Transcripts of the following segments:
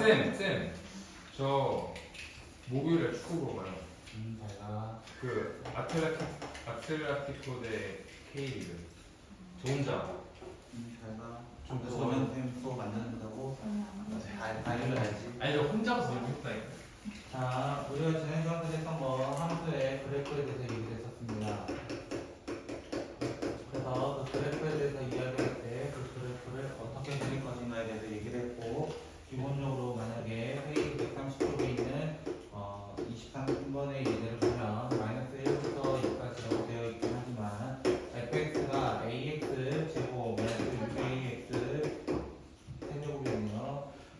쌤. 저 목요일에 축구 보고 가요. 잘가. 그 아틀레티코 대 K리그. 저 혼자. 잘가. 좀 저는 템포 만든다고. 알려야지. 아니 저 혼자서 너무 했다니까. 자, 우리가 지난 시간에 했던 거 함수의 그래프에 대해서 얘기를 했었습니다. 그래서 그 그래프에 대해서 이야기할 때 그 그래프를 어떻게 그릴 것인가에 대해서 얘기를 했고, 기본적으로 만약에 페이지 130쪽에 있는 23번의 예제를 보면 마이너스 1부터 2까지라고 되어 있긴 하지만 fx가 ax 제곱 마이너스 6ax 세제곱이며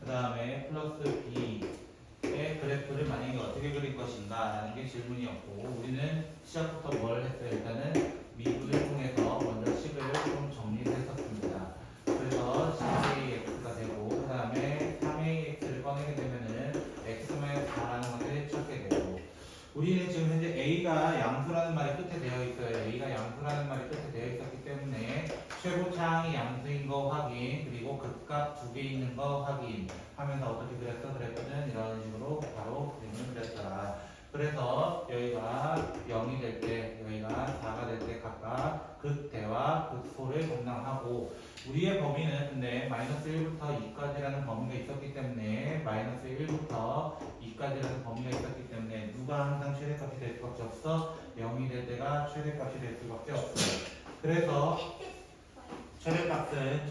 그 다음에 플러스 b의 그래프를 만약에 어떻게 그릴 것인가 라는 게 질문이었고, 우리는 시작부터 뭘 했어요? 일단은 미분을 통해서 먼저 식을 좀 정리를 했었습니다. 그래서 10ax가 되고 그 다음에 3ax를 꺼내게 되면은 x-4라는 것을 찾게 되고, 우리는 지금 현재 a가 양수라는 말이 끝에 되어 있어요. a가 양수라는 말이 끝에 되어 있었기 때문에 최고차항이 양수인 거 확인, 그리고 극값 두 개 있는 거 확인 하면서 어떻게 그렸어? 그랬거든. 이런 식으로 바로 그림을 그렸더라. 그래서 여기가 0이 될 때, 여기가 4가 될 때 각각 극대와 극소를 동당하고, 우리의 범위는 근데 마이너스 1부터 2까지라는 범위가 있었기 때문에 마이너스 1부터 2까지라는 범위가 있었기 때문에 누가 항상 최대값이 될 수밖에 없어? 0이 될 때가 최대값이 될 수밖에 없어요. 그래서 최대값은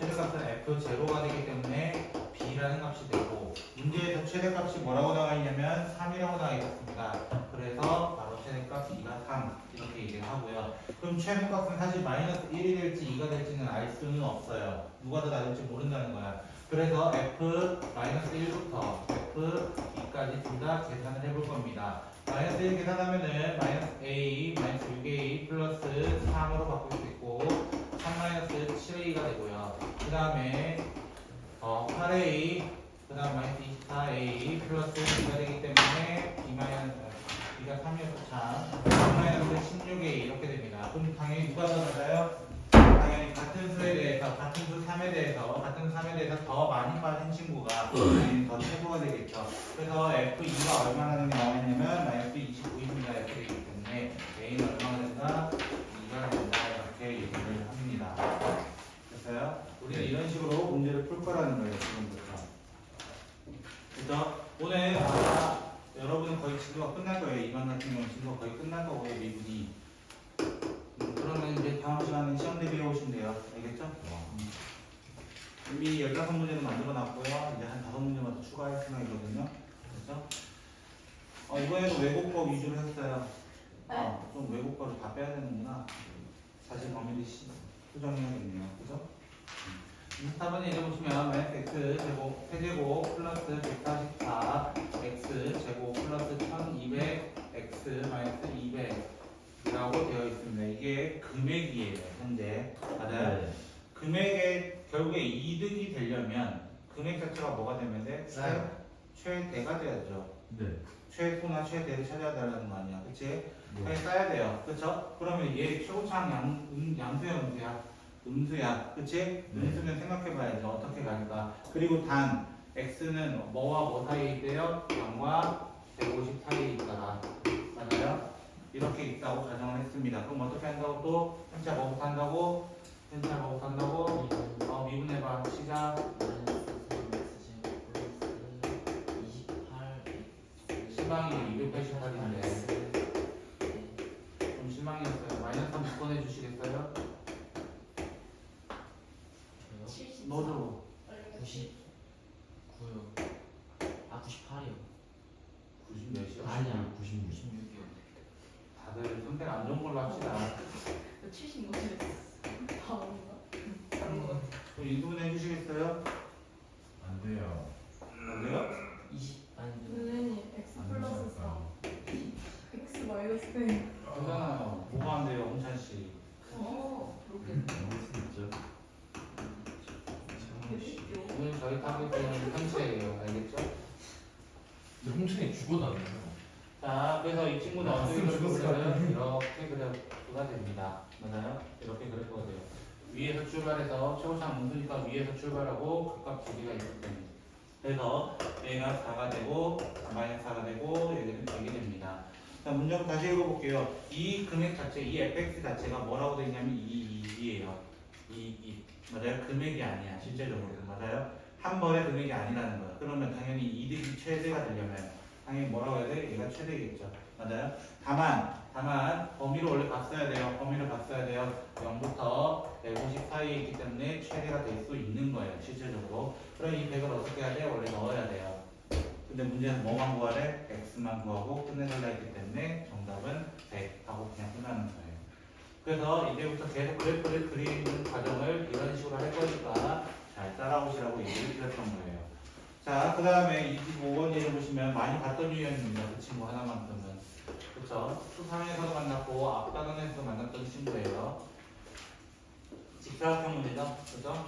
f0가 되기 때문에 b라는 값이 되고, 문제에서 최대값이 뭐라고 나와 있냐면 3이라고 나와 있었습니다. 그래서 바로 최대값 2가 3 이렇게 얘기를 하고요. 그럼 최대값은 사실 마이너스 1이 될지 2가 될지는 알 수는 없어요. 누가 더 낮을지 모른다는 거야. 그래서 f-1부터 f2까지 둘 다 계산을 해볼 겁니다. 마이너스 1 계산하면은 마이너스 a, 마이너스 6a 플러스 3으로 바꿀 수 있고 3 마이너스 7a가 되고요. 그 다음에 8a, 그 다음 마이너스 24a 플러스 b가 되기 때문에 b가 3이어서 참 마이너스 16a 이렇게 됩니다. 그럼 당연히 누가 더 낮아요? 당연히 같은 수에 대해서, 같은 수 3에 대해서, 같은 3에 대해서 더 많이 빠진 친구가 당연히 더 최고가 되겠죠. 그래서 F2가 얼마나 되는 게 나와있냐면 마이너스 29입니다. 이렇게 되기 때문에 A는 얼마나 된다? 2가 된다. 이렇게 얘기를 합니다. 됐어요? 우리는 이런 식으로 문제를 풀 거라는 거예요. 지금부터. 그죠? 오늘 여러분은 거의 진도가 끝날 거예요. 이번 같은 경우는 진도가 거의 끝날 거고요. 미분이. 그러면 이제 다음 시간에 시험 대비해 오시면 돼요. 알겠죠? 이미 15문제는 만들어 놨고요. 이제 한 5문제만 더 추가할 생각이거든요. 그렇죠? 이번에도 외국어 위주로 했어요. 좀 외국어를 다 빼야 되는구나. 사실 범위를 수정해야겠네요. 그죠? 24번에 이제 보시면 마이너스 x 제곱 세제곱 플러스 144 x 제곱 플러스 1200 x 마이너스 200 이라고 되어 있습니다. 이게 금액이에요. 현재 맞아요. 네. 금액에 결국에 이득이 되려면 금액 자체가 뭐가 되면 돼? 최대가 돼야죠. 네. 최소나 최대를 찾아야 되는 거 아니야, 그치? 네. 쌓여야 돼요, 그쵸? 그러면 얘 최고차항 양수야, 음수야? 음수야, 그치? 네. 음수는 생각해봐야죠. 어떻게 갈까? 그리고 단 x는 뭐와 뭐 사이에 있대요? 0과 150 사이에 있다가 맞아요? 이렇게 있다고 가정을 했습니다. 그럼 어떻게 한다고 또? 현차 뭐부터 한다고? 현차 뭐부터 한다고? 미분해봐. 시작. 실방이 288인데 좀 실망이었어요. 마이너스 3 묶어내 주시겠어요? 너도 99요. 98이요. 90 몇이요? 아니야, 96이요. 다들 선택 안 좋은 걸로 합시다. 70문제 다 온가? 그럼 인수분해 해주시겠어요? 안 돼요. 안 돼요? 20 아니 선생님 x 플러스 4 x 마이너스 100 되잖아요. 뭐가 안 돼요, 홍찬 씨? 그렇겠네. 넘을 수 있죠. 오늘 저희 타겟은 현체예요. 알겠죠? 근데 홍천이 죽어도 안 돼요. 자, 그래서 이 친구는 어떻게 죽었을 것 그려보면 같은데. 이렇게 그려가 됩니다. 맞아요? 이렇게 그릴 거예요. 위에서 출발해서 최고차항 음수니까 위에서 출발하고 극값 두 개가 있기 때문에 그래서 얘가 4가 되고 마이너스 4가 되고 여기는 100이 됩니다. 자, 문제부터 다시 읽어볼게요. 이 금액 자체, 이 fx 자체가 뭐라고 되어 있냐면 2이에요. 2. 맞아요? 금액이 아니야. 실제적으로는. 맞아요? 한 번의 금액이 아니라는 거야. 그러면 당연히 이득이 최대가 되려면 당연히 뭐라고 해야 돼? 얘가 최대겠죠. 맞아요? 다만 범위를 원래 봤어야 돼요. 범위를 봤어야 돼요. 0부터 150 사이에 있기 때문에 최대가 될 수 있는 거예요. 실질적으로. 그럼 이 100을 어떻게 해야 돼요? 원래 넣어야 돼요. 근데 문제는 뭐만 구하래? x만 구하고 끝내달라 했기 때문에 정답은 100 하고 그냥 끝나는 거예요. 그래서 이제부터 계속 그래프를 그리는 과정을 이런 식으로 할 거니까 잘 따라오시라고 얘기를 드렸던 거예요. 자, 그 다음에 25번 예를 보시면 많이 봤던 유형입니다. 그 친구 하나만큼은. 그쵸? 수상에서도 만났고 앞단원에서도 만났던 친구예요. 직사각형 문제죠? 그죠?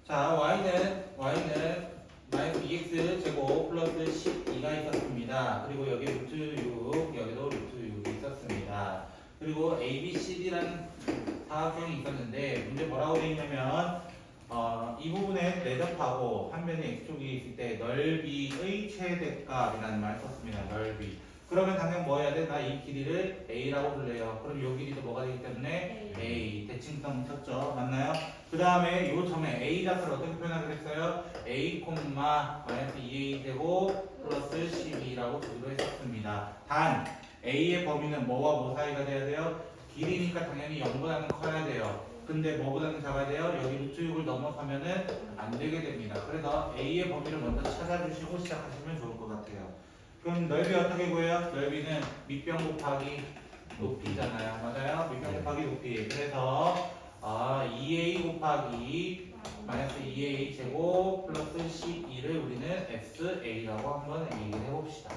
자, y는 마이너스 2x 제곱 플러스 12가 있었습니다. 그리고 여기 루트 6, 여기도 루트 6이 있었습니다. 그리고 ABCD라는 사각형이 있었는데 문제 뭐라고 되어 있냐면 이 부분에 내접하고 한 면에 x쪽이 있을 때 넓이의 최대값이라는 말을 썼습니다. 넓이. 그러면 당연 뭐 해야 돼? 나 이 길이를 A라고 불러요. 그럼 이 길이도 뭐가 되기 때문에 A. 대칭성 쳤죠. 맞나요? 그 다음에 이 점에 A 자체를 어떻게 표현하기로 했어요? A, 마이너스 2A 되고 플러스 12라고 주기로 했었습니다. 단 A의 범위는 뭐와 뭐 사이가 돼야 돼요? 길이니까 당연히 0보다는 커야 돼요. 근데 뭐보다는 작아야 돼요? 여기 루트 6을 넘어가면은 안 되게 됩니다. 그래서 A의 범위를 먼저 찾아주시고 시작하시면 좋을 것 같아요. 그럼 넓이 어떻게 구해요? 넓이는 밑변 곱하기 높이잖아요. 맞아요? 밑변 곱하기 높이. 그래서 2A 곱하기 마이너스 2A 제곱 플러스 12를 우리는 SA라고 한번 얘기를 해봅시다.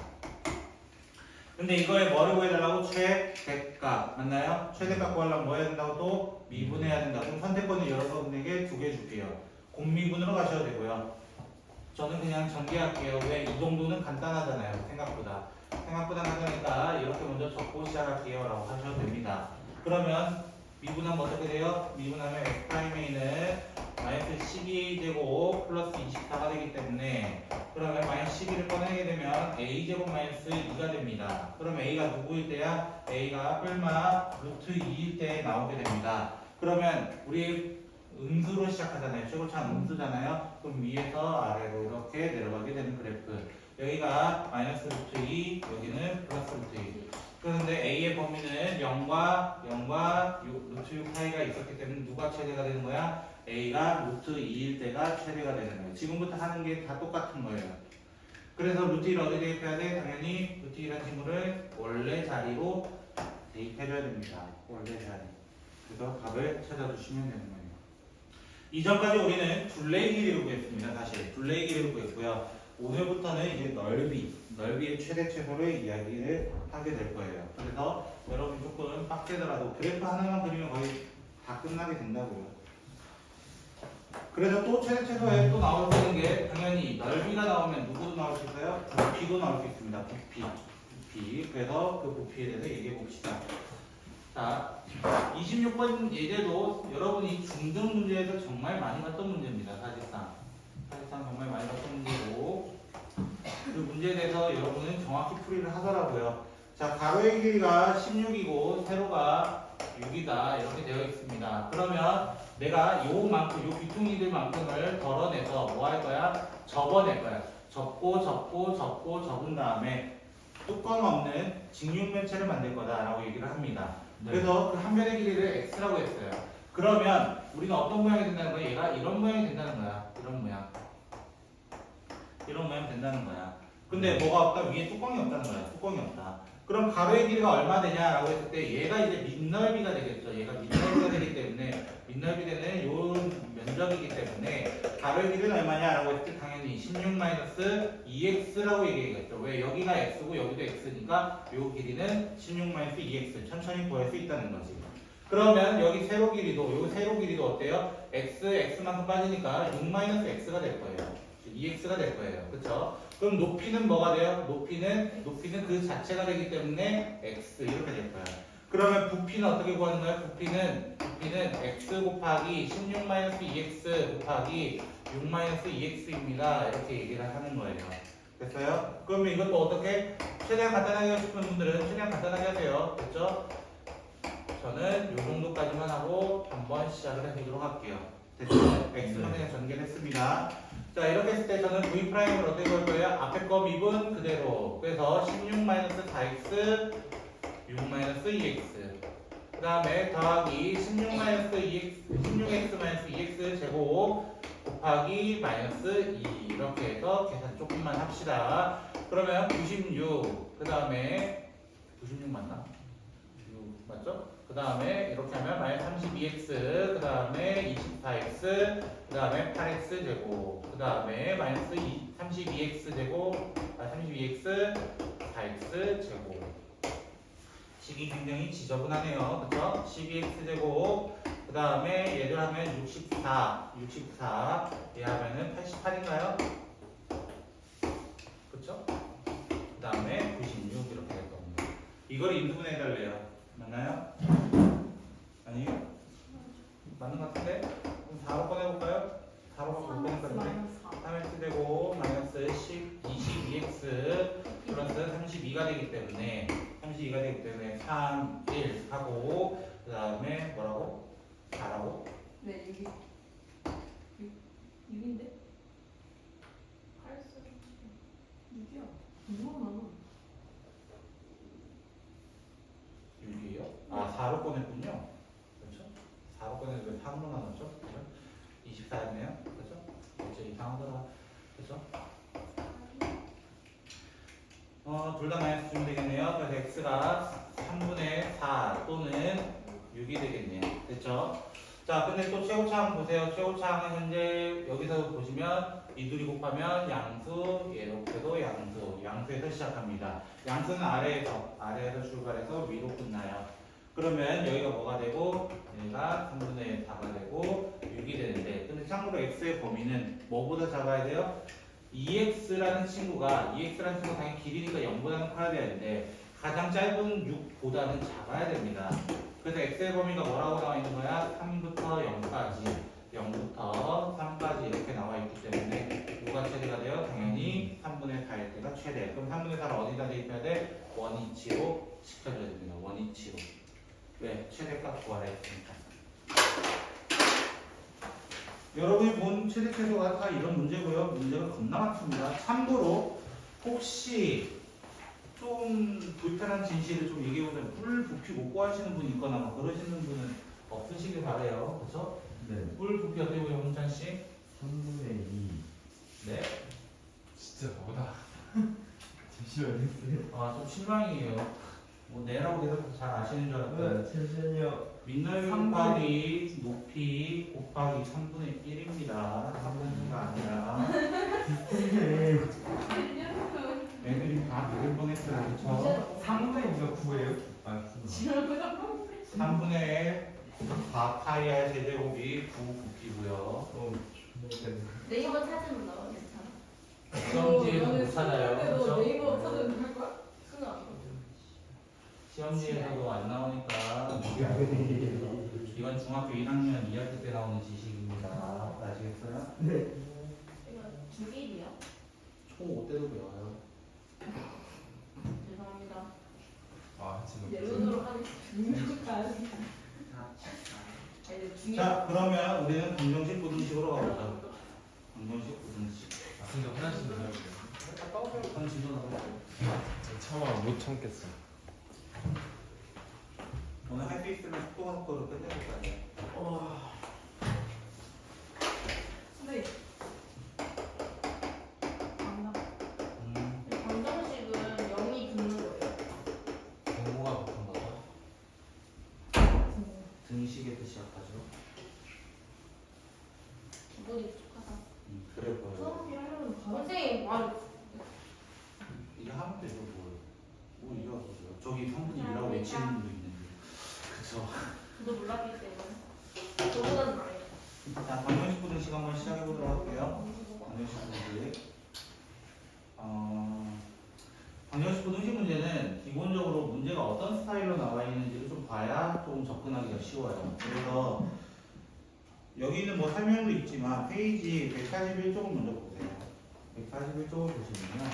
근데 이거에 뭐를 구해달라고? 최대값. 맞나요? 최대값 구하려면 뭐 해야 된다고? 또 미분해야 된다. 그럼 선택권을 여러분에게 2개 줄게요. 공미분으로 가셔도 되고요. 저는 그냥 전개할게요. 왜? 이 정도는 간단하잖아요. 생각보다 간단하니까 이렇게 먼저 적고 시작할게요 라고 하셔도 됩니다. 그러면 미분하면 어떻게 돼요? 미분하면 X'A는 마이너스 12제곱 플러스 24가 되기 때문에 그러면 마이너스 12를 꺼내게 되면 A제곱 마이너스 2가 됩니다. 그러면 A가 누구일 때야? A가 얼마? 루트 2일 때 나오게 됩니다. 그러면 우리 음수로 시작하잖아요. 최고차는 음수잖아요. 그럼 위에서 아래로 이렇게 내려가게 되는 그래프. 여기가 마이너스 루트 2, 여기는 플러스 루트 2. 그런데 A의 범위는 0과 루트 6 사이가 있었기 때문에 누가 최대가 되는 거야? A가 루트 2일 때가 최대가 되는 거예요. 지금부터 하는 게 다 똑같은 거예요. 그래서 루트 1을 어디 대입해야 돼? 당연히 루트 1이라는 친구를 원래 자리로 대입해줘야 됩니다. 원래 자리. 그래서 값을 찾아주시면 되는 거예요. 이전까지 우리는 둘레의 길이를 구했습니다. 다시 둘레의 길이를 구했고요. 오늘부터는 이제 넓이의 최대 최소를 이야기를 하게 될 거예요. 그래서 여러분 조금 빡세더라도 그래프 하나만 그리면 거의 다 끝나게 된다고요. 그래서 또 최대 최소에 또 나올 수 있는 게 당연히 넓이가 나오면 누구도 나올 수 있어요? 부피도 나올 수 있습니다. 부피. 그래서 그 부피에 대해서 얘기해 봅시다. 자, 26번 예제도 여러분이 중등 문제에서 정말 많이 봤던 문제입니다. 사실상 정말 많이 봤던 문제고 그 문제에 대해서 여러분은 정확히 풀이를 하더라고요. 자, 가로의 길이가 16이고 세로가 6이다 이렇게 되어 있습니다. 그러면 내가 요만큼, 요 귀퉁이들만큼을 덜어내서 뭐 할 거야? 접어낼 거야. 접은 다음에 뚜껑 없는 직육면체를 만들 거다라고 얘기를 합니다. 네. 그래서 그 한 변의 길이를 x라고 했어요. 그러면 우리는 어떤 모양이 된다는 거야? 얘가 이런 모양이 된다는 거야. 이런 모양 된다는 거야. 근데 뭐가 없다? 위에 뚜껑이 없다는 거야. 뚜껑이 없다. 그럼 가로의 길이가 얼마 되냐라고 했을 때 얘가 이제 밑넓이가 되겠죠. 얘가 밑넓이가 되기 때문에 밑넓이 되는 요 면적이기 때문에 가로의 길이는 얼마냐라고 했을 때 당연히 16-2x라고 얘기하겠죠. 왜? 여기가 x고 여기도 x니까 요 길이는 16-2x 천천히 구할 수 있다는 거지. 그러면 여기 세로 길이도 어때요? x만큼 빠지니까 6-x가 될 거예요. 2x가 될 거예요. 그쵸? 그럼 높이는 뭐가 돼요? 높이는 그 자체가 되기 때문에 x 이렇게 될 거야. 그러면 부피는 어떻게 구하는 거야? 부피는 부피는 x 곱하기 16-2x 곱하기 6-2x입니다. 이렇게 얘기를 하는 거예요. 됐어요? 그러면 이것도 어떻게? 최대한 간단하게 하고 싶은 분들은 최대한 간단하게 하세요. 됐죠? 저는 이 정도까지만 하고 한번 시작을 해보도록 할게요. 됐죠? x만 그냥 전개를 했습니다. 자, 이렇게 했을 때 저는 v 프라임을 어떻게 볼 거예요? 앞에 거 미분 그대로. 그래서 16-4x, 6-2x. 그 다음에 더하기 16x-2x 제곱 곱하기 마이너스 2 이렇게 해서 계산 조금만 합시다. 그러면 96, 그 다음에 96 맞나? 6 맞죠? 그 다음에 이렇게 하면 마이너스 32x, 그 다음에 24x, 그 다음에 8x 제곱, 그 다음에 마이너스 32x 제곱, 32x, 4x 제곱. 식이 굉장히 지저분하네요. 그쵸? 12x 제곱, 그 다음에 얘를 하면 64 얘 하면은 88인가요? 그쵸? 그 다음에 96 이렇게 될 겁니다. 이걸 인수분해 해달래요. 맞나요? 아니요? 맞는 것 같은데? 그럼 4로 꺼내볼까요? 4로 못 꺼낼 건데 3x 제곱 마이너스 22x 플러스 32가 되기 때문에 3, 1 하고 그 다음에 뭐라고? 4라고? 네, 6인데? 8수 6이야. 6만 원. 6이에요? 아 4로 꺼냈군요. 그렇죠? 4로 꺼냈는데 3으로 나눴죠? 그렇죠? 24였네요. 그렇죠? 어째 이상하더라. 그렇죠? 둘 다 마이너스 주면 되겠네요. 그래서 x가 3분의 4 또는 6이 되겠네요. 됐죠? 자, 근데 또 최고차항 보세요. 최고차항은 현재 여기서 보시면 이 둘이 곱하면 양수, 이렇게도 양수, 양수에서 시작합니다. 양수는 아래에서 출발해서 위로 끝나요. 그러면 여기가 뭐가 되고, 여기가 3분의 4가 되고 6이 되는데, 근데 참고로 x의 범위는 뭐보다 작아야 돼요? 2x라는 친구가 당연히 길이니까 0보다는 커야 되는데 가장 짧은 6보다는 작아야 됩니다. 그래서 x의 범위가 뭐라고 나와 있는 거야? 3부터 0까지 0부터 3까지 이렇게 나와 있기 때문에 뭐가 최대가 돼요? 당연히 3분의 4일 때가 최대. 그럼 3분의 4를 어디다 대입해야 돼? 원위치로 시켜줘야 됩니다. 원위치로. 왜? 최대값 구하라 했으니까. 여러분이 본 최대 최소가 다 이런 문제고요. 문제가 겁나 많습니다. 참고로 혹시 좀 불편한 진실을 좀 얘기해보자면 뿔 부피 못 구하시는 분 있거나 뭐 그러시는 분은 없으시길 바래요. 그렇죠? 네. 뿔 부피 어떻게 보여요, 홍찬 씨? 3분의 2. 네. 진짜 뭐다. 잠시만요. 아, 좀 실망이에요. 뭐 내라고 계속 잘 아시는 줄 알았는데 잠시만요. 윗넓이 곱하기 높이 곱하기 3분의 1입니다. 3분의 2가 아니라 애들이 다 배울 뻔했어요. 그쵸? 3분의 2가 9예요? 아, 3분의 4 파이의 제곱이 9 부피고요. 네이버 찾으면 나와, 괜찮아. 시험지에서 못 찾아요. 근데 너 그쵸? 네이버 찾으면 할 거야? 수능 안 봐. 시험지에서도 안 나오니까 이건 중학교 1학년 2학기 때 나오는 지식입니다. 아시겠어요? 이거 중일이야? 초5 때도 배워요. 죄송합니다. 아 지금 예론으로 하겠습니다. 자, 그러면 우리는 방정식 부등식으로 가보자. 방정식 부등식. 근데 하나씩 더 해볼게요. 한 진도 나가볼게요. 참아 못 참겠어. 오늘 할 수 있으면 속도가 속도로 끝내볼 거 아니에요. 네. 음, 방정식은 0이 붙는 거예요. 정보가 붙은 거죠. 등식에서 시작하죠. 기본이 부족하다. 그래 보여요. 수학이 하려면 선생님 말 이게 하면 되죠, 뭐 이거 어떠세요? 저기 성분이라고 외치는 분도 있는데. 그쵸. 저도 몰랐기 때문에 저보다는 나아요. 자, 방정식 부등식 한번 시작해 보도록 할게요. 방정식 부등식. 방정식 부등식 문제는 기본적으로 문제가 어떤 스타일로 나와 있는지를 좀 봐야 나가야 조금 접근하기가 쉬워요. 그래서 여기는 뭐 설명도 있지만 페이지 141쪽을 먼저 보세요. 141쪽을 보시면요.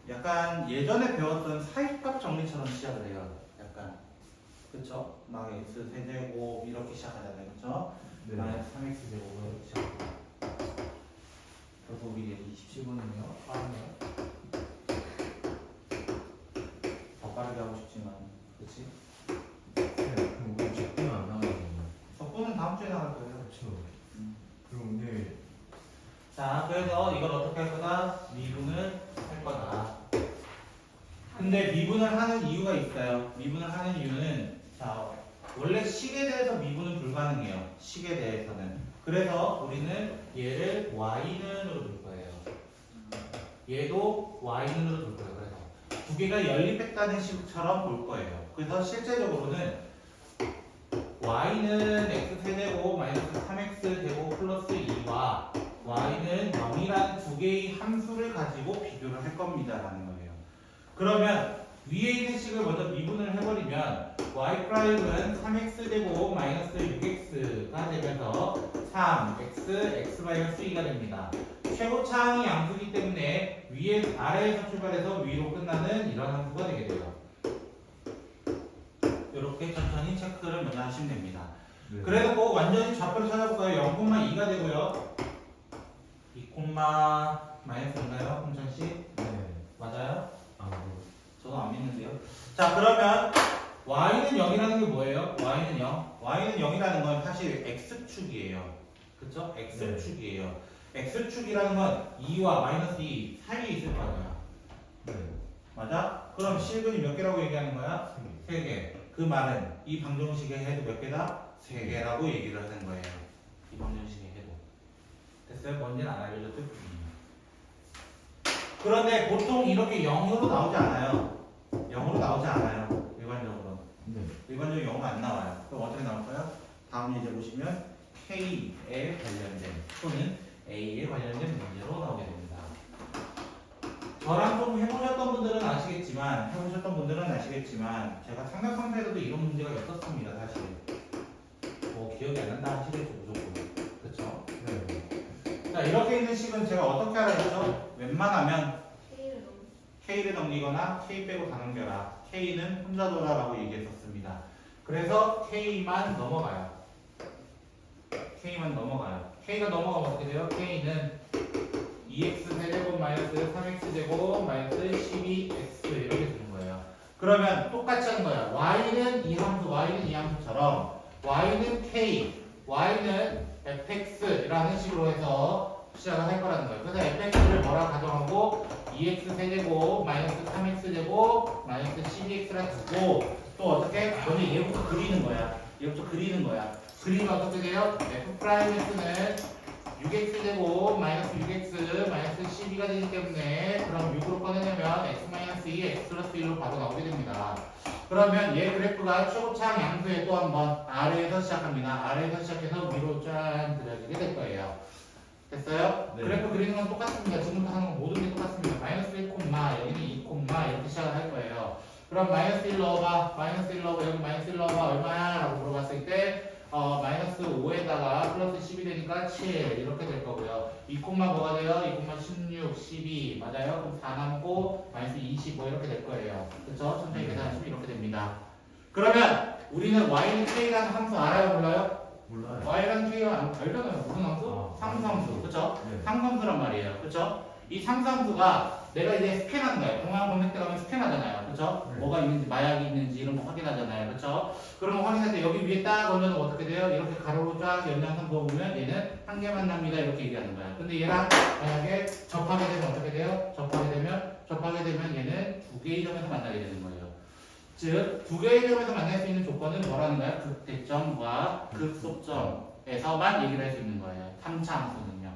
약간 예전에 배웠던 사익값 정리처럼 시작을 해요. 약간 그쵸? 막 x 세제곱 이렇게 시작하잖아요. 그쵸? 네. 마이너스 3x 제곱으로 이렇게 시작합니다. 그래서 우리 27분은요. 빠르네요. 더 빠르게 하고 싶지만 그치? 그럼 우리 적대는 안 나가잖아요. 적분은 다음 주에 나갈 거예요. 그렇죠. 그럼 오늘 자, 그래서 이걸 어떻게 할 거다? 미분을 할 거다. 근데 미분을 하는 이유가 있어요. 미분을 하는 이유는 자, 원래 식에 대해서 미분은 불가능해요. 식에 대해서는. 그래서 우리는 얘를 y는으로 둘 거예요. 얘도 y는으로 둘 거예요. 그래서 두 개가 연립했다는 식처럼 볼 거예요. 그래서 실제적으로는 y는 x세제곱 마이너스 3x 제곱 플러스 2와 y는 0이라는 두 개의 함수를 가지고 비교를 할 겁니다라는 거예요. 그러면 위에 있는 식을 먼저 미분을 해버리면 y'은 3x 제곱 마이너스 6x가 되면서 3x x 마이너스 2가 됩니다. 최고차항이 양수기 때문에 위에 아래에서 출발해서 위로 끝나는 이런 함수가 되게 돼요. 이렇게 천천히 체크를 먼저 하시면 됩니다. 네. 그래서 꼭 완전히 좌표를 찾아볼까요? 0,2가 되고요. 2, 마이너스인가요? 홍찬씨? 네. 맞아요? 아, 뭐. 저도 안 믿는데요. 자, 그러면 y는 0이라는 게 뭐예요? y는 0. y는 0이라는 건 사실 x축이에요. 그쵸? x축이에요. x축이라는 건 2와 마이너스 2 사이에 있을 거 아니야. 네. 맞아? 그럼 실근이 몇 개라고 얘기하는 거야? 3개. 그 말은 이 방정식의 해도 몇 개다? 3개라고 얘기를 하는 거예요. 이 방정식의 해도. 됐어요? 뭔지는 안 알려줬죠? 그런데 보통 이렇게 0으로 나오지 않아요. 0으로 나오지 않아요. 일반적으로. 네. 일반적으로 0은 안 나와요. 그럼 어떻게 나올까요? 다음 예제 보시면 K에 관련된 또는 A에 관련된 문제로 나오게 됩니다. 저랑 좀 해보셨던 분들은 아시겠지만 제가 삼각형에서도 이런 문제가 있었습니다. 사실 뭐 기억이 안 난다 하시겠죠 무조건. 그쵸? 네. 자, 이렇게 있는 식은 제가 어떻게 하라 했죠? 웬만하면 K를 넘기거나 K 빼고 다 넘겨라. K는 혼자 돌아라고 얘기했었습니다. 그래서 K만 넘어가요. K만 넘어가요. K가 넘어가면 어떻게 돼요? K는 2x 세제곱 마이너스 3x 제곱 마이너스 12x 이렇게 되는 거예요. 그러면 똑같이 하는 거야. y는 이 함수처럼 y는 K, y는 fx라는 식으로 해서 시작을 할 거라는 거예요. 그래서 fx를 뭐라 가정하고 2x 세제곱 마이너스 3x 제곱 마이너스 12x라 두고 또 어떻게? 먼저 얘부터 그리는 거야. 그리면 어떻게 돼요? f'x는 6x 제곱 마이너스 6x 마이너스 12가 되기 때문에 그럼 6으로 꺼내내면 x 마이너스 2 x 플러스 1로 바로 나오게 됩니다. 그러면 얘 그래프가 최고차항 양수에 또 한번 아래에서 시작합니다. 아래에서 시작해서 위로 짠 그려지게 될 거예요. 됐어요? 네. 그래프 그리는 건 똑같습니다. 지금부터 하는 건 모든 게 똑같습니다. 마이너스 1, 여기는 2, 이렇게 시작을 할 거예요. 그럼 마이너스 1 넣어봐. 여기 마이너스 1 넣어봐. 얼마야? 라고 물어봤을 때 마이너스 5에다가 플러스 10이 되니까 7 이렇게 될 거고요. 2, 뭐가 돼요? 2, 16, 12 맞아요? 그럼 4 남고 마이너스 20 뭐 이렇게 될 거예요. 그쵸? 천천히 계산하시면 이렇게 됩니다. 그러면 우리는 y는 k라는 함수 알아요? 몰라요? 몰라요. y라는 k가 알잖아요. 무슨 함수? 아, 상수함수. 그쵸? 네. 상수함수란 말이에요. 그쵸? 이 상수함수가 내가 이제 스캔하는 거예요. 동양 검색 때 가면 스캔하잖아요. 그쵸? 네. 뭐가 있는지, 마약이 있는지 이런 거 확인하잖아요. 그쵸? 그런 거 확인할 때 여기 위에 딱 얹어놓으면 어떻게 돼요? 이렇게 가로로 쫙 연장선 그어보면 얘는 한 개만 납니다. 이렇게 얘기하는 거야. 근데 얘랑 만약에 접하게 되면 어떻게 돼요? 접하게 되면 얘는 두 개의 점에서 만나게 되는 거예요. 즉, 두 개의 점에서 만날 수 있는 조건은 뭐라는 거야? 극대점과 극소점에서만 얘기를 할 수 있는 거예요. 3차 함수는요.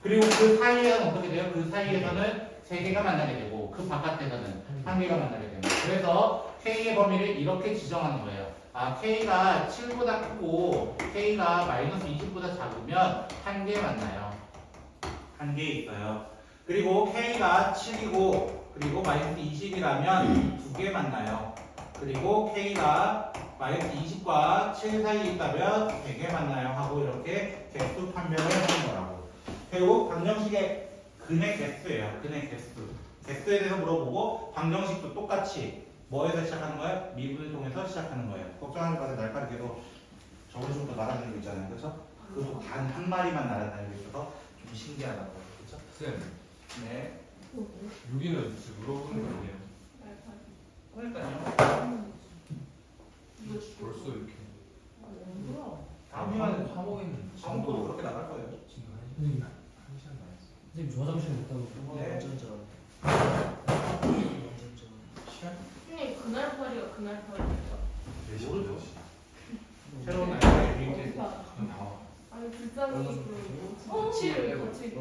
그리고 그 사이에는 어떻게 돼요? 그 사이에서는 세 개가 만나게 되고 그 바깥에서는 한 개가 만나게 됩니다. 그래서 K의 범위를 이렇게 지정하는 거예요. 아, K가 7보다 크고 K가 마이너스 20보다 작으면 한 개 만나요. 한 개 있어요. 그리고 K가 7이고 그리고 마이너스 20이라면 두 개 만나요. 그리고 K가 마이너스 20과 7 사이에 있다면 100에 만나요 하고 이렇게 개수 판별을 하는 거라고. 그리고 방정식의 근의 개수예요. 근의 개수. 개수에 대해서 물어보고 방정식도 똑같이 뭐에서 시작하는 거예요? 미분을 통해서 시작하는 거예요. 걱정하지 마세요. 날까지 계속 저번 주부터 날아다니고 있잖아요. 그렇죠? 그리고 단 한 마리만 날아다니고 있어서 좀 신기하다고. 그렇죠? 쌤, 네. 여기는 진짜 물어보는 거 아니에요? 그러니까요. 벌써 이렇게. 다음이면 화목에는 아무도 그렇게 나갈 거예요. 지금 한 시간 나왔어. 선생님 저 화장실 못 가고 네. 완전 줄 알았네. 완전 줄 시간? 선생님 그날 팔이요 그날 팔이요. 모르죠. 새로운 날짜에 비행기 나와. 아니 불쌍히 그 어? 같이 같이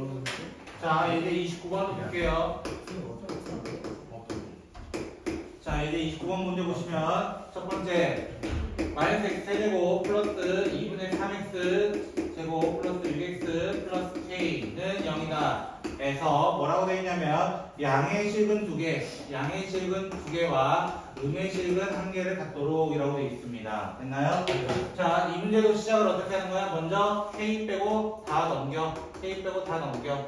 자, 이제 29번 볼게요. 자, 이제 29번 문제 보시면 첫 번째 마이너스 x 세제곱 플러스 2분의 3x 제곱 플러스 6x 플러스 k는 0이다. 에서 뭐라고 되어 있냐면 양의 실근 2개, 양의 실근 2개와 음의 실근 1개를 갖도록 이라고 되어 있습니다. 됐나요? 자, 이 문제도 시작을 어떻게 하는 거야? 먼저 k 빼고 다 넘겨. k 빼고 다 넘겨.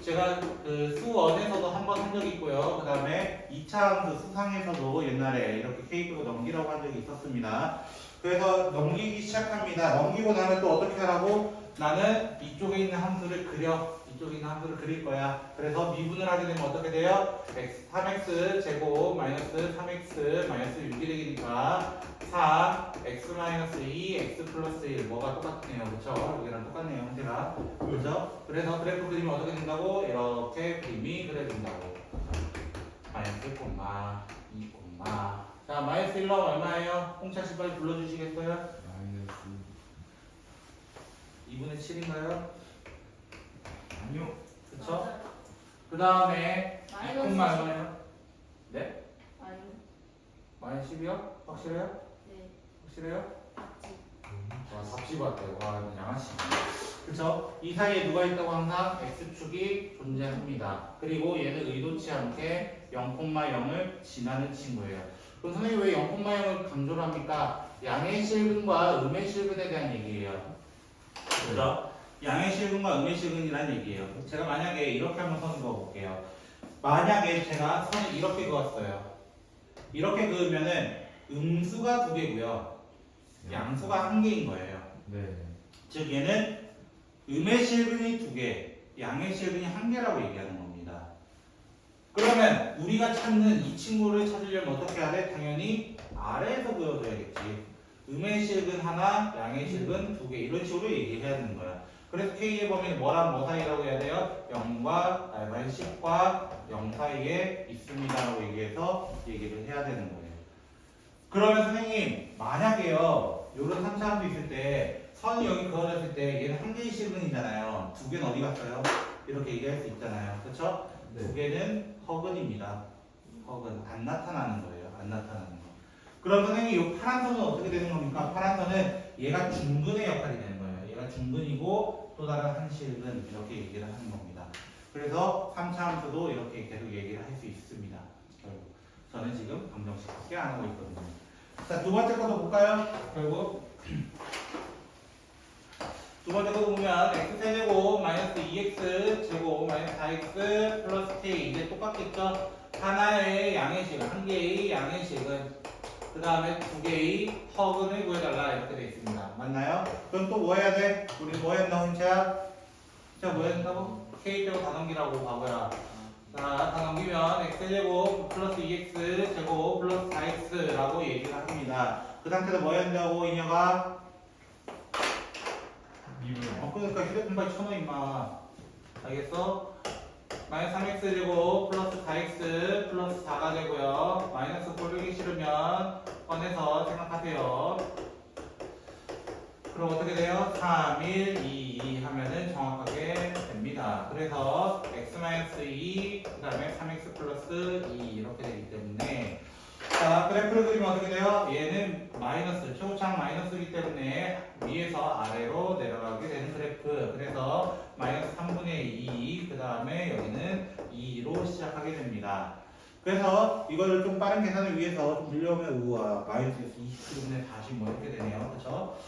제가 그 수원에서도 한 번 한 적이 있고요. 그 다음에 2차 함수 수상에서도 옛날에 이렇게 k 빼고 넘기라고 한 적이 있었습니다. 그래서 넘기기 시작합니다. 넘기고 나면 또 어떻게 하라고? 나는 이쪽에 있는 함수를 그려. 이쪽에 있는 함수를 그릴 거야. 그래서 미분을 하게 되면 어떻게 돼요? 3x 제곱 마이너스 3x 마이너스 6이 되니까 3 x 마이너스 2 x 플러스 1 뭐가 똑같네요. 그렇죠? 여기랑 똑같네요. 형태가. 그렇죠? 그래서 그래프 그리면 어떻게 된다고? 이렇게 그림이 그려진다고. 마이너스 콤마 2 콤마. 자, 마이너스 1로 얼마예요? 홍차 씨 빨리 불러주시겠어요? 마이너스 2분의 7인가요? 아니요. 그쵸? 그 다음에 2 마이너스 콤마 얼마예요? 네? 아니 마이너스 10이요? 확실해요? 네 확실해요? 맞지. 와, 답지 봤대요. 와, 이거 양아치. 그쵸? 이 사이에 누가 있다고 항상 X축이 존재합니다. 그리고 얘는 의도치 않게 0,0을 지나는 친구예요. 그럼 선생님 왜 0,0을 강조를 합니까? 양의 실근과 음의 실근에 대한 얘기예요. 그죠? 양의 실근과 음의 실근이라는 얘기예요. 제가 만약에 이렇게 한번 선을 그어볼게요. 만약에 제가 선을 이렇게 그었어요. 이렇게 그으면은 음수가 2개고요. 양수가 1개인 거예요. 네. 즉 얘는 음의 실근이 2개, 양의 실근이 1개라고 얘기하는 겁니다. 그러면 우리가 찾는 이 친구를 찾으려면 어떻게 해야 돼? 당연히 아래에서 그어줘야겠지. 음의 실근 하나, 양의 실근 2개 이런 식으로 얘기해야 되는 거야. 그래서 K의 범위는 뭐랑 뭐 사이라고 해야 돼요? 0과 10과 0 사이에 있습니다라고 얘기해서 얘기를 해야 되는 거예요. 그러면 선생님 만약에요 요런 3차함도 있을 때 선이 여기 그어졌을 때 얘는 1개의 실근이잖아요. 2개는 어디 갔어요? 이렇게 얘기할 수 있잖아요. 그렇죠? 네. 2개는 허근입니다. 허근 안 나타나는 거예요. 안 나타나는 거. 그럼 선생님 이 파란 선은 어떻게 되는 겁니까? 파란 선은 얘가 중근의 역할이 되는 거예요. 얘가 중근이고 또 다른 한 실근 이렇게 얘기를 하는 겁니다. 그래서 3차 함수도 이렇게 계속 얘기를 할 수 있습니다. 결국 저는 지금 방정식밖에 안 하고 있거든요. 자, 두 번째 것도 볼까요? 결국 두 번째 거 보면 x 세제곱 마이너스 2x 제곱 마이너스 4x 플러스 k 이제 똑같겠죠? 하나의 양의 식은 한 개의 양의 식은 그 다음에 2개의 허근을 구해달라 이렇게 되어 있습니다. 맞나요? 그럼 또 뭐 해야 돼? 우리 뭐 했나 혼자? 자, 뭐 했다고? k 빼고 다 넘기라고 바보야. 자, 다 넘기면 x제곱 플러스 2x 제곱 플러스 4x라고 얘기를 합니다. 그 상태에서 뭐 해야 된다고 이녀가? 미분. 그러니까 휴대폰 천원 임마. 알겠어? 마이너스 3x 제곱 플러스 4x 플러스 4가 되고요. 마이너스 꼴리기 싫으면 꺼내서 생각하세요. 그럼 어떻게 돼요? 3, 1, 2, 2 하면은 정확하게 됩니다. 그래서 x-2 그 다음에 3x 플러스 2 이렇게 되기 때문에 자, 그래프를 그리면 어떻게 돼요? 얘는 마이너스, 최고차항 마이너스이기 때문에 위에서 아래로 내려가게 되는 그래프. 그래서 마이너스 3분의 2, 그 다음에 여기는 2로 시작하게 됩니다. 그래서 이거를 좀 빠른 계산을 위해서 좀 늘려오면 우와 마이너스 27분의 40 뭐 이렇게 되네요. 그렇죠?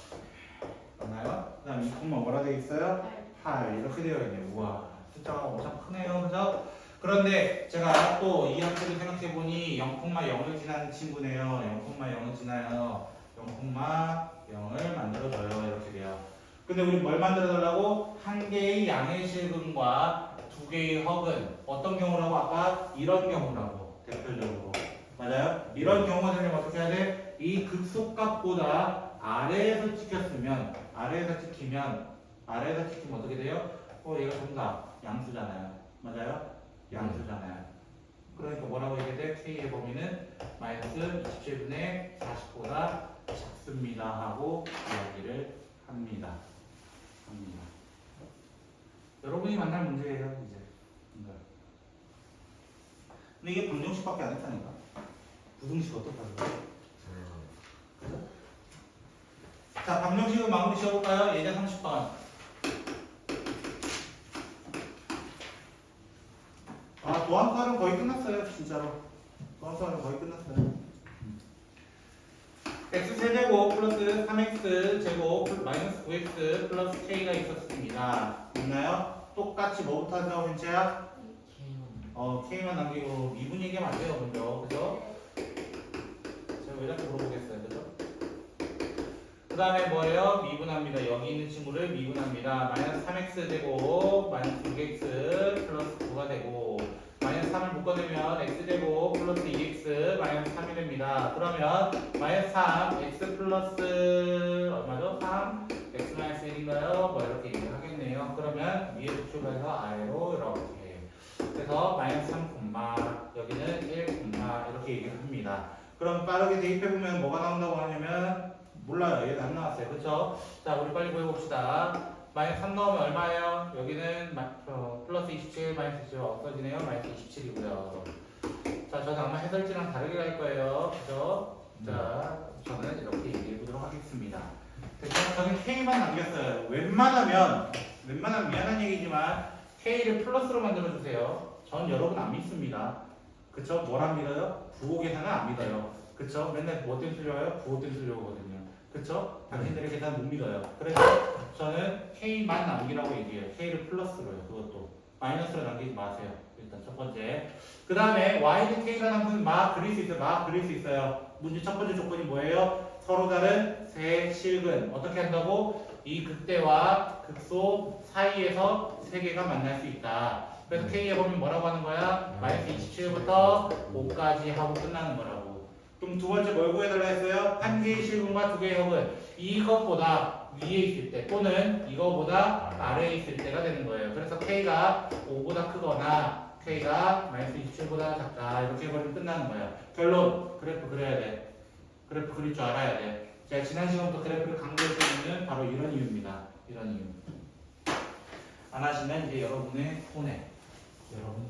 맞나요? 그 다음 2콤마 뭐라 되어 있어요? 8 이렇게 되어 있네요. 우와 숫자가 엄청 크네요. 그죠? 그런데 제가 또 이 함수를 생각해 보니 0,0을 지나는 친구네요. 0,0을 지나요. 0,0을 만들어줘요. 이렇게 돼요. 근데 우리 뭘 만들어 달라고? 한 개의 양의 실근과 두 개의 허근. 어떤 경우라고? 아까 이런 경우라고. 대표적으로. 맞아요? 이런 경우가 되면 어떻게 해야 돼? 이 극소값보다 아래에서 찍히면 어떻게 돼요? 얘가 전부 다 양수잖아요. 맞아요? 양수잖아요. 그러니까 뭐라고 얘기해 돼? K의 범위는 마이너스 27분의 40보다 작습니다 하고 이야기를 합니다. 여러분이 만날 문제예요 이제. 근데 이게 방정식밖에 안 했다니까. 부등식 어떡하죠? 자, 방정식을 마무리 지어볼까요? 예제 30번. 도함수는 거의 끝났어요, 진짜로. 도함수는 거의 끝났어요. x세제곱 플러스 3x제곱 마이너스 9x 플러스 k가 있었습니다. 있나요? 똑같이 뭐부터 한다고 현재야? k만 남기고 미분 얘기하면 안 돼요, 먼저. 그죠? 제가 왜 자꾸 물어보겠어요, 그죠? 그 다음에 뭐예요? 미분합니다. 여기 있는 친구를 미분합니다. 마이너스 3x제곱 마이너스 6x 플러스 9가 되고 마이너스 3을 묶어내면 x제곱 플러스 2x 마이너스 3이 됩니다. 그러면 마이너스 3 x 플러스 얼마죠? 3 x 마이너스 1인가요? 뭐 이렇게 얘기를 하겠네요. 그러면 위에서 출발해서 아래로 이렇게 그래서 마이너스 3, 여기는 1, 이렇게 얘기를 합니다. 그럼 빠르게 대입해보면 뭐가 나온다고 하냐면 몰라요. 얘도 안 나왔어요. 그쵸? 자, 우리 빨리 구해봅시다. 마이너스 3 넣으면 얼마예요? 여기는 플러스 27, 마이너스 27 없어지네요. 마이너스 27이고요. 자, 저는 아마 해설지랑 다르게 갈 거예요. 그죠? 자, 저는 이렇게 얘기해보도록 하겠습니다. 됐죠? 저는 K만 남겼어요. 웬만하면 미안한 얘기지만 K를 플러스로 만들어주세요. 전 여러분 안 믿습니다. 그쵸? 뭘 안 믿어요? 부호 계산은 안 믿어요. 그쵸? 맨날 뭐 때문에 틀려요? 부호 때문에 틀려오거든요. 그쵸? 당신들의 계산 못 믿어요. 그래서 저는 K만 남기라고 얘기해요. K를 플러스로요. 그것도. 마이너스로 남기지 마세요. 일단 첫 번째. 그 다음에 Y는 K가 남으면 막 그릴 수 있어요. 막 그릴 수 있어요. 문제 첫 번째 조건이 뭐예요? 서로 다른 세 실근. 어떻게 한다고? 이 극대와 극소 사이에서 세 개가 만날 수 있다. 그래서 K의 범위 뭐라고 하는 거야? 마이너스 27부터 5까지 하고 끝나는 거라고. 그럼 두 번째 뭘 구해달라 했어요? 한 개의 실근과 두 개의 허근. 이것보다 위에 있을 때 또는 이거보다 아래에 있을 때가 되는 거예요. 그래서 K가 5보다 크거나 K가 마이너스 27보다 작다. 이렇게 해버리면 끝나는 거예요. 결론. 그래프 그려야 돼. 그래프 그릴 줄 알아야 돼. 제가 지난 시간부터 그래프를 강조했던 이유는 바로 이런 이유입니다. 이런 이유. 안 하시면 이제 여러분의 손해. 그렇죠.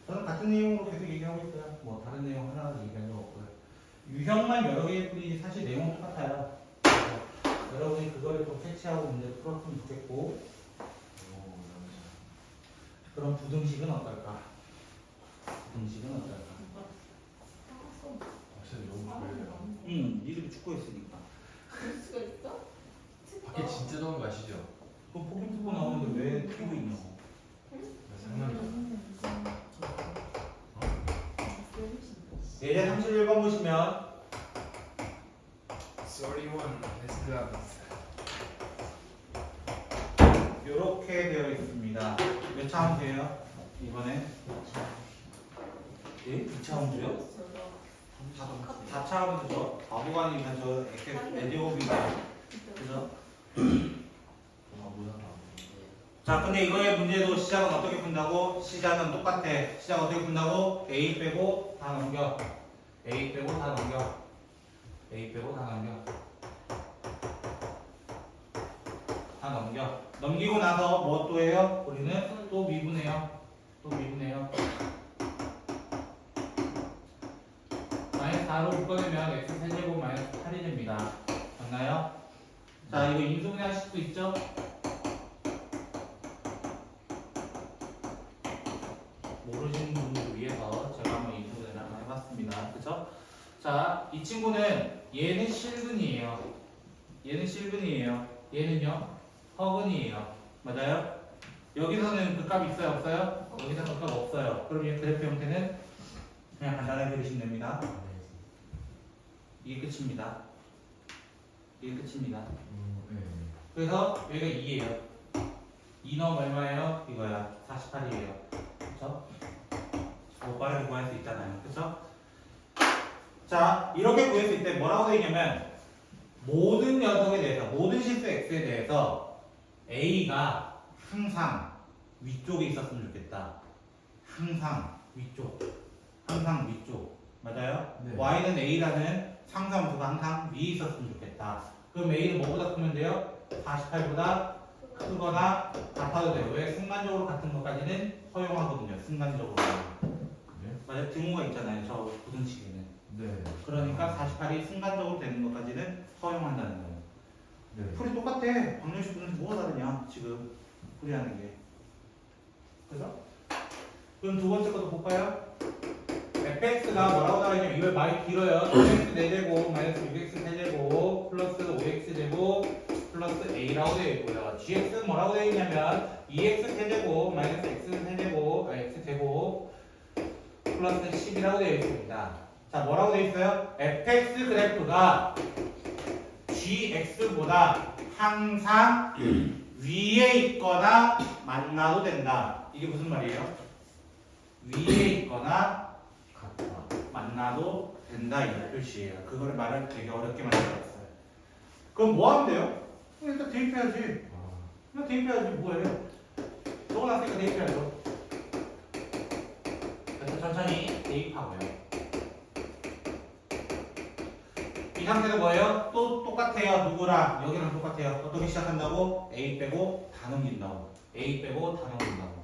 저는 같은 내용으로 계속 얘기하고 있어요. 뭐 다른 내용 하나 얘기한 적 없고요. 유형만 여러 개일 뿐이지 사실 내용 똑같아요. 여러분이 그거를 좀 캐치하고 문제를 풀었으면 좋겠고. 그럼 부등식은 어떨까? 니들이 축구했으니까. 볼 수가 있어? 밖에 진짜 더운 거 아시죠? 그 포켓몬고 나오는데 왜 뛰고 있냐고. 예제 31번 보시면 31 에스클라브스. 이렇게 되어 있습니다. 몇 차 함수예요? 이번에? 예? 2차 함수요? 4차 함수죠. 바보가 아니면 저 에디오비가 그죠? 자, 근데 이거의 문제도 시작은 어떻게 푼다고? 시작은 똑같아. 시작 어떻게 푼다고? A 빼고 다 넘겨. A 빼고 다 넘겨. A 빼고 다 넘겨. 다 넘겨. 넘기고 나서 뭐 또 해요? 우리는 또 미분해요. 마이너스 4로 묶어내면 x세제곱 마이너스 8이 됩니다. 맞나요? 자, 이거 인수분해 하실 수 있죠? 모르시는 분들 위해서 제가 한번 이 부분을 한번 해봤습니다. 그쵸? 자, 이 친구는 얘는 실근이에요. 얘는 실근이에요. 얘는요? 허근이에요. 맞아요? 여기서는 그 값 있어요? 없어요? 여기서 그 값 없어요. 그럼 이 그래프 형태는 그냥 간단하게 그리시면 됩니다. 이게 끝입니다. 이게 끝입니다. 네. 그래서 여기가 2예요. 2 넣으면 얼마예요? 이거야. 48이에요. 그쵸? 더 빠르게 구할 수 있잖아요. 그쵸? 자, 이렇게 구할 수 있을 때 뭐라고 되어 있냐면 모든 녀석에 대해서, 모든 실수 x에 대해서 a가 항상 위쪽에 있었으면 좋겠다. 항상 위쪽. 항상 위쪽. 맞아요? 네. y는 a라는 상수함수가 항상 위에 있었으면 좋겠다. 그럼 a는 뭐보다 크면 돼요? 48보다 크거나 같아도 돼요. 왜? 순간적으로 같은 것까지는 허용하거든요. 순간적으로. 네. 맞아요? 등호가 있잖아요. 저 부등식에는. 네. 그러니까 48이 순간적으로 되는 것까지는 허용한다는 거예요. 네. 풀이 똑같아. 방정식 부등식 뭐가 다르냐? 지금 풀이하는 게. 그래서? 그럼 두 번째 것도 볼까요? fx가 뭐라고 나와있냐면 이걸 많이 길어요. 2x 4제곱 마이너스 6x 세제곱 플러스 5x 제곱 플러스 a라고 되어 있고요. gx는 뭐라고 되어 있냐면 2x 세제곱 마이너스 x 세제곱 x 제곱 플러스 10이라고 되어 있습니다. 자, 뭐라고 되어 있어요? fx 그래프가 gx보다 항상 위에 있거나 만나도 된다. 이게 무슨 말이에요? 위에 있거나 같다. 만나도 된다 이 표시예요. 그거를 말을 되게 어렵게 만들었어요. 그럼 뭐 하면 돼요? 일단 대입해야지. 그냥 대입해야지. 뭐예요? 적어놨으니까 대입해야죠. 그래서 천천히 대입하고요. 이 상태는 뭐예요? 또 똑같아요. 누구랑? 여기랑 똑같아요. 어떻게 시작한다고? A 빼고 다 넘긴다고. A 빼고 다 넘긴다고.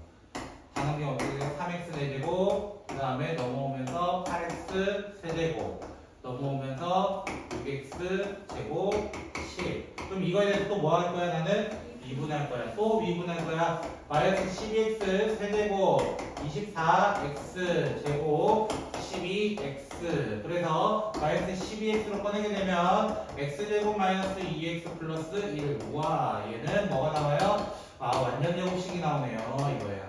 다 넘기면 어떻게 돼요? 3x 세제곱 그 다음에 넘어오면서 8x 세제곱 넘어오면서 6x 제곱 10. 그럼 이거에 대해서 또 뭐 할 거야? 나는 미분할 거야. 또 미분할 거야. 마이너스 12x 세제곱 24x 제곱 12x. 그래서 마이너스 12x로 꺼내게 되면 x제곱 마이너스 2x 플러스 1. 우와, 얘는 뭐가 나와요? 아, 완전 제곱식이 나오네요. 이거예요.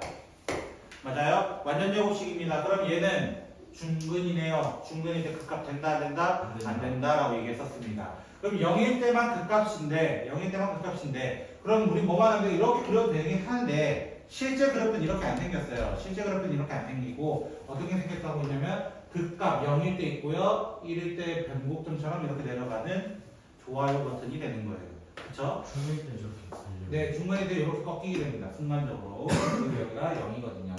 맞아요? 완전 제곱식입니다. 그럼 얘는 중근이네요. 중근일 때 극값 된다, 안 된다? 안 된다라고 얘기했었습니다. 그럼 0일 때만 극값인데, 0일 때만 극값인데, 그럼 우리 뭐만 하면 이렇게 그려도 되긴 하는데, 실제 그래프는 이렇게 안 생겼어요. 실제 그래프는 이렇게 안 생기고, 어떻게 생겼다고 했냐면, 극값 0일 때 있고요, 1일 때 변곡점처럼 이렇게 내려가는 좋아요 버튼이 되는 거예요. 그쵸? 중일 때 저렇게 달려. 네, 중간에 때 이렇게 꺾이게 됩니다. 순간적으로. 그리고 여기가 0이거든요.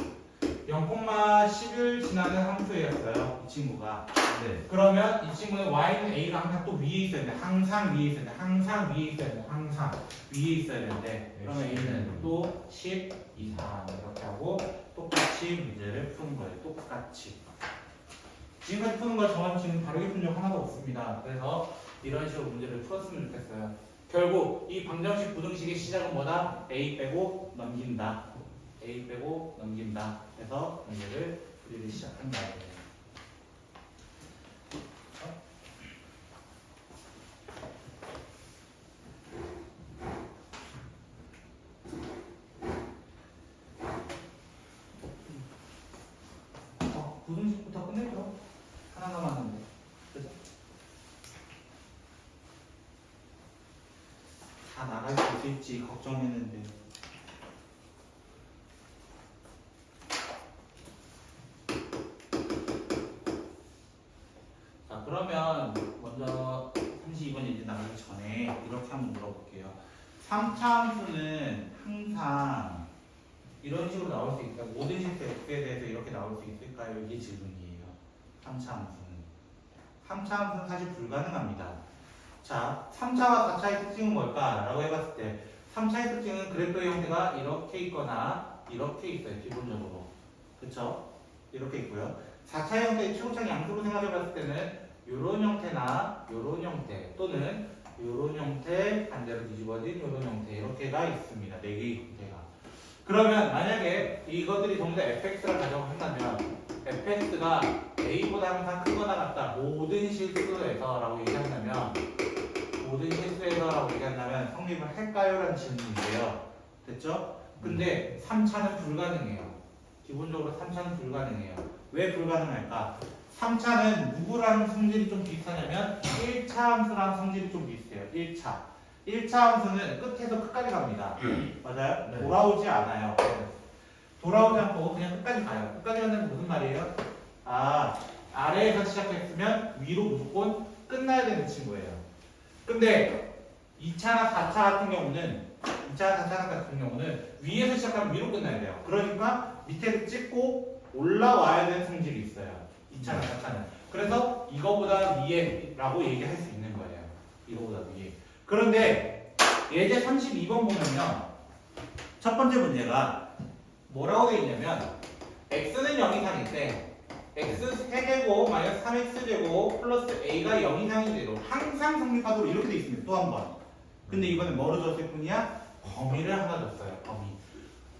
0,10을 지나는 함수였어요. 이 친구가. 네. 그러면 이 친구는 y는 a가 항상 또 위에 있어야 돼. 항상 위에 있어야 돼. 항상 위에 있어야 돼. 항상 위에 있어야 되는데 그러면 a는 또 10 이상 이렇게 하고 똑같이 문제를 푸는 거예요. 똑같이. 지금까지 푸는 걸 저는 지금 다르게 푼 적 하나도 없습니다. 그래서 이런 식으로 문제를 풀었으면 좋겠어요. 결국 이 방정식 부등식의 시작은 뭐다? a 빼고 넘긴다. a 빼고 넘긴다. 해서 문제를 풀이를 시작한다. 부등식부터 끝내죠. 하나 남았는데. 그죠? 다 나갈 수 있을지 걱정했는데. 자, 그러면 먼저 32번 이제 나가기 전에 이렇게 한번 물어볼게요. 3차 함수는 항상 이런 식으로 나올 수 있을까요? 모든 실수 x에 대해서 이렇게 나올 수 있을까요? 이게 질문이에요. 3차 함수는. 3차 함수는 사실 불가능합니다. 자, 3차와 4차의 특징은 뭘까? 라고 해봤을 때 3차의 특징은 그래프의 형태가 이렇게 있거나 이렇게 있어요. 기본적으로. 그쵸? 이렇게 있고요. 4차의 형태의 최고창 양수로 생각해봤을 때는 이런 형태나 이런 형태 또는 이런 형태 반대로 뒤집어진 이런 형태 이렇게가 있습니다. 4개의 형태가. 그러면 만약에 이것들이 전부 다 fx를 가져고 한다면 fx가 a보다 항상 크거나 같다 모든 실수에서라고 얘기한다면 모든 실수에서라고 얘기한다면 성립을 할까요? 라는 질문인데요. 됐죠? 근데 3차는 불가능해요. 기본적으로 3차는 불가능해요. 왜 불가능할까? 3차는 누구랑 성질이 좀 비슷하냐면 1차 함수랑 성질이 좀 비슷해요. 1차 함수는 끝에서 끝까지 갑니다. 맞아요? 네. 돌아오지 않아요. 돌아오지 않고 그냥 끝까지 가요. 끝까지 간다는 게 무슨 말이에요? 아래에서 시작했으면 위로 무조건 끝나야 되는 친구예요. 근데 2차나 4차 같은 경우는 위에서 시작하면 위로 끝나야 돼요. 그러니까 밑에를 찍고 올라와야 되는 성질이 있어요. 2차나 4차는. 그래서 이거보다 위에라고 얘기할 수 있는 거예요. 이거보다 위에. 그런데 예제 32번 보면요. 첫 번째 문제가 뭐라고 되어 있냐면 x는 0 이상일 때 x 세제곱 마이너스 3x제곱 플러스 a가 0 이상이 돼도 항상 성립하도록 이렇게 되어 있습니다. 또 한 번. 근데 이번엔 뭐로 줬을 뿐이야? 범위를 하나 줬어요. 범위.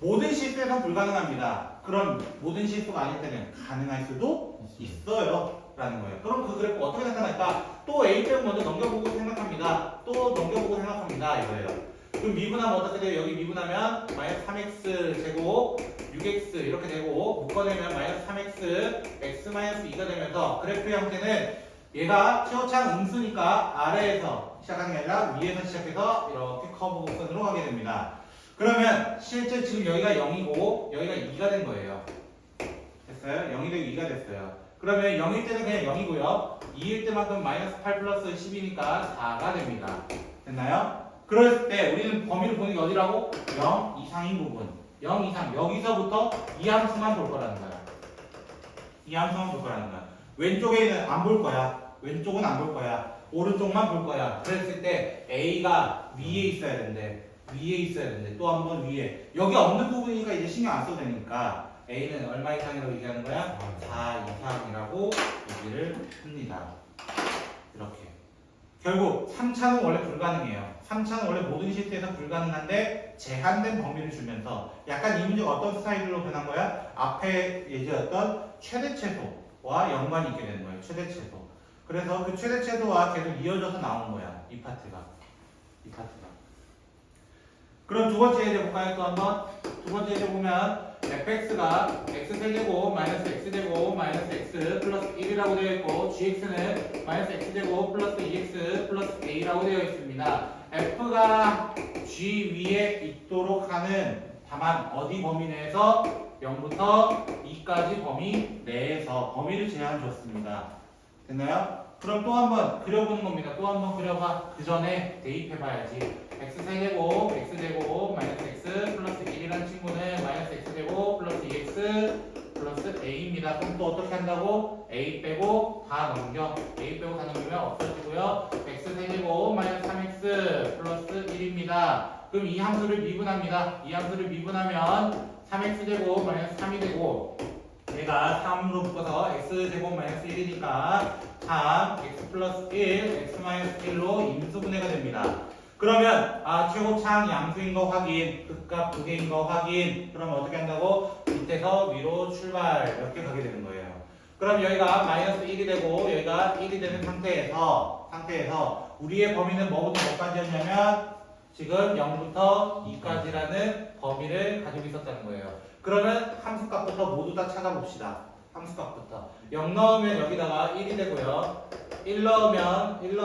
모든 실수에선 불가능합니다. 그럼 모든 실수가 아닐 때는 가능할 수도 있어요. 라는 거예요. 그럼 그 그래프 어떻게 나타날까? 또 a 빼고 먼저 넘겨보고 생각합니다. 또 넘겨보고 생각합니다. 이거예요. 그럼 미분하면 어떻게 돼요? 여기 미분하면 마이너스 3x 제곱 6x 이렇게 되고 묶어내면 마이너스 3x x 마이너스 2가 되면서 그래프 형태는 얘가 최고창 음수니까 아래에서 시작하는 게 아니라 위에서 시작해서 이렇게 커브 곡선으로 가게 됩니다. 그러면 실제 지금 여기가 0이고 여기가 2가 된 거예요. 됐어요? 0이 되고 2가 됐어요. 그러면 0일 때는 그냥 0이고요. 2일 때만큼 마이너스 8 플러스 10이니까 4가 됩니다. 됐나요? 그럴 때 우리는 범위를 보는 게 어디라고? 0 이상인 부분. 0 이상. 여기서부터 이 함수만 볼 거라는 거야. 이 함수만 볼 거라는 거야. 왼쪽에는 안 볼 거야. 왼쪽은 안 볼 거야. 오른쪽만 볼 거야. 그랬을 때 A가 위에 있어야 되는데 위에 있어야 되는데 또 한 번 위에. 여기 없는 부분이니까 이제 신경 안 써도 되니까 A는 얼마 이상이라고 얘기하는 거야? 4 이상이라고 얘기를 합니다. 이렇게. 결국 3차는 원래 불가능해요. 3차는 원래 모든 실수에서 불가능한데 제한된 범위를 주면서 약간 이 문제가 어떤 스타일로 변한 거야? 앞에 예제였던 최대 최소와 연관이 있게 되는 거예요. 최대 최소. 그래서 그 최대 최소와 계속 이어져서 나온 거야. 이 파트가. 그럼 두 번째 예제 볼까요? 또 한번. 두 번째 예제 보면 fx가 x세제곱 마이너스 x제곱 마이너스 x 플러스 1이라고 되어 있고 gx는 마이너스 x제곱 플러스 2x 플러스 a라고 되어 있습니다. f가 g 위에 있도록 하는 다만 어디 범위 내에서 0부터 2까지 범위 내에서 범위를 제한 줬습니다. 됐나요? 그럼 또 한번 그려보는 겁니다. 또 한번 그려봐. 그 전에 대입해봐야지. x세제곱 x제곱 마이너스 x 플러스 1이라는 친구는 마이너스 x제곱 플러스 2x 플러스 a입니다. 그럼 또 어떻게 한다고? a 빼고 다 넘겨. a 빼고 다 넘기면 없어지고요. x세제곱 마이너스 3x 플러스 1입니다. 그럼 이 함수를 미분합니다. 이 함수를 미분하면 3x제곱 마이너스 3이 되고 얘가 3으로 묶어서 x제곱 마이너스 1이니까 3 x 플러스 1 x 마이너스 1로 임수분해가 됩니다. 그러면 최고창 양수인 거 확인, 극값 두 개인 거 확인. 그러면 어떻게 한다고? 밑에서 위로 출발 이렇게 가게 되는 거예요. 그럼 여기가 마이너스 1이 되고 여기가 1이 되는 상태에서 우리의 범위는 뭐부터 몇까지였냐면 지금 0부터 2까지라는 범위를 가지고 있었다는 거예요. 그러면 함수값부터 모두 다 찾아봅시다. 함수값부터 0 넣으면 여기다가 1이 되고요. 1 넣으면 1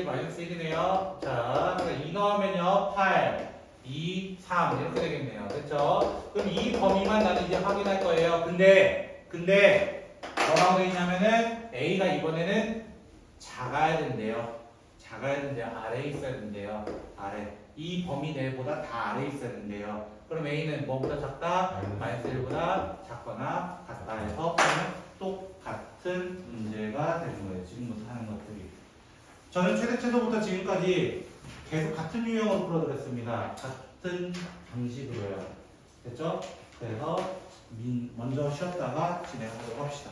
마이너스 1이네요. 자, 2 넣으면요 8 2 3 이렇게 되겠네요. 됐죠? 그럼 이 범위만 나는 이제 확인할 거예요. 근데 뭐라고 되어 있냐면은 A가 이번에는 작아야 된대요. 아래에 있어야 된대요. 아래. 이 범위 내보다 다 아래에 있어야 된대요. 그럼 A는 뭐보다 작다? 마이너스 1보다 작거나 같다 해서 똑같은 문제가 되는 거예요. 지금부터 하는 것들이. 저는 최대 최소부터 지금까지 계속 같은 유형으로 풀어드렸습니다. 같은 방식으로요. 됐죠? 그래서 먼저 쉬었다가 진행하도록 합시다.